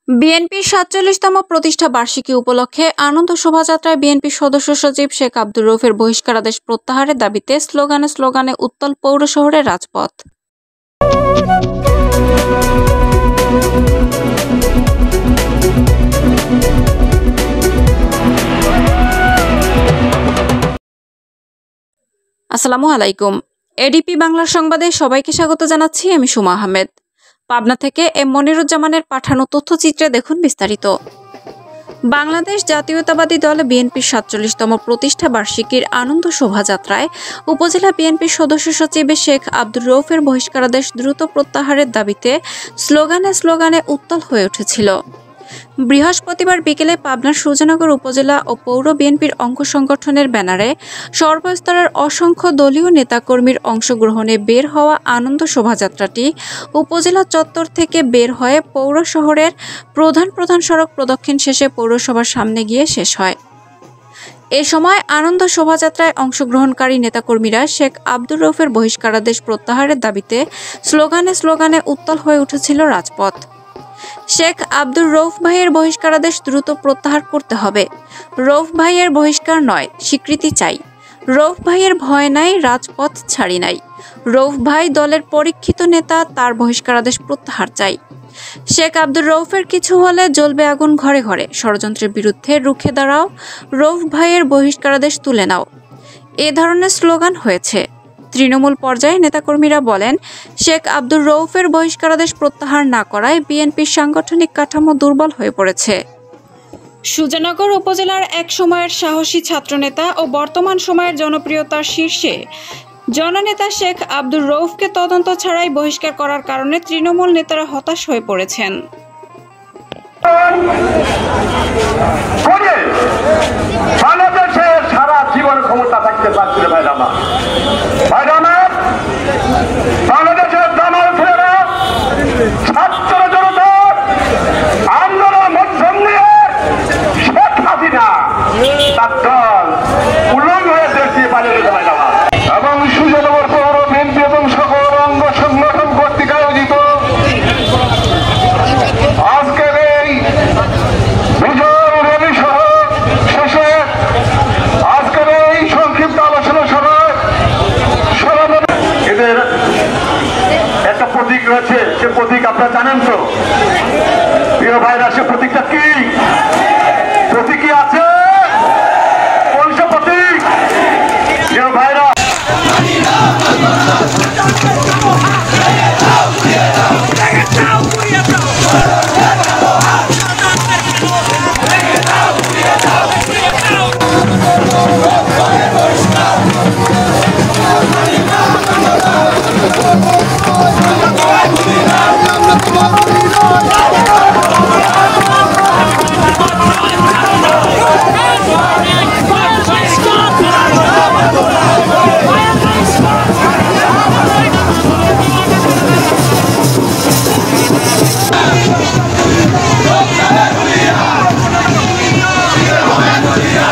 বিএনপির ৪৭তম প্রতিষ্ঠা বার্ষিকী উপলক্ষে আনন্দ শোভাযাত্রায় বিএনপির সদস্য সচিব শেখ আব্দুর রউফের বহিষ্কারাদেশ প্রত্যাহারের দাবিতে স্লোগানে স্লোগানে উত্তাল পৌর শহরের রাজপথ। আসসালামু আলাইকুম। এডিপি বাংলার সংবাদে সবাইকে স্বাগত জানাচ্ছি। আমি সুমা আহমেদ। পাবনা থেকে এম মনিরুজ্জামানের পাঠানো তথ্যচিত্রে দেখুন বিস্তারিত। বাংলাদেশ জাতীয়তাবাদী দল বিএনপির ৪৭তম প্রতিষ্ঠা বার্ষিকীর আনন্দ শোভাযাত্রায় উপজেলা বিএনপির সদস্য সচিব শেখ আব্দুর রউফের বহিষ্কারাদেশ দ্রুত প্রত্যাহারের দাবিতে স্লোগানে স্লোগানে উত্তাল হয়ে উঠেছিল। বৃহস্পতিবার বিকেলে পাবনার সূর্যনগর উপজেলা ও পৌর বিএনপির অঙ্গ সংগঠনের ব্যানারে সর্বস্তরের অসংখ্য দলীয় নেতাকর্মীর অংশগ্রহণে বের হওয়া আনন্দ শোভাযাত্রাটি উপজেলা চত্বর থেকে বের হয়ে পৌর শহরের প্রধান প্রধান সড়ক প্রদক্ষিণ শেষে পৌরসভার সামনে গিয়ে শেষ হয়। এ সময় আনন্দ শোভাযাত্রায় অংশগ্রহণকারী নেতাকর্মীরা শেখ আব্দুর রউফের বহিষ্কারাদেশ প্রত্যাহারের দাবিতে স্লোগানে স্লোগানে উত্তাল হয়ে উঠেছিল রাজপথ। শেখ আব্দুর রউফ ভাইয়ের বহিষ্কারাদেশ দ্রুত প্রত্যাহার করতে হবে। রউফ ভাইয়ের বহিষ্কার নয়, স্বীকৃতি চাই। রউফ ভাইয়ের ভয় নাই, রাজপথ ছাড়ি নাই। রউফ ভাই দলের পরীক্ষিত নেতা, তার বহিষ্কারাদেশ প্রত্যাহার চাই। শেখ আব্দুর রউফের কিছু হলে জ্বলবে আগুন ঘরে ঘরে। ষড়যন্ত্রের বিরুদ্ধে রুখে দাঁড়াও, রউফ ভাইয়ের বহিষ্কারাদেশ তুলে নাও। এ ধরনের স্লোগান হয়েছে। তৃণমূল পর্যায়ে নেতাকর্মীরা বলেন, শেখ আব্দুর রউফের বহিষ্কারাদেশ প্রত্যাহার না করায় বিএনপির সাংগঠনিক কাঠামো দুর্বল হয়ে পড়েছে। সূর্যনগর উপজেলার এক সময়ের সাহসী ছাত্রনেতা ও বর্তমান সময়ের জনপ্রিয়তার শীর্ষে জননেতা শেখ আব্দুর রউফকে তদন্ত ছাড়াই বহিষ্কার করার কারণে তৃণমূল নেতারা হতাশ হয়ে পড়েছেন। সারা জীবন ক্ষমতা থাকতে পারছিল বাংলাদেশের দামাল ছেলেরা ছাত্র জনতার আন্দোলন মধ্যম নিয়ে শেখ হাসিনা তার দল উলঙ্গ হয়ে দেশে পালিয়ে যেতে পারে এবং সুজনগর পৌর বিএনপি এবং সকল অঙ্গ সংগঠন কর্তৃক আয়োজিত আজকের এই বিজয় র্যালি সহ শেষে আজকের এই সংক্ষিপ্ত আলোচনা সভায় এদের একটা প্রতীক রয়েছে। সে প্রতীক আপনারা জানেন তো প্রিয় ভাইরা, সে প্রতীকটা কি? প্রতীকী আছে কোন সে প্রতীক? প্রিয় ভাইরা, Yeah.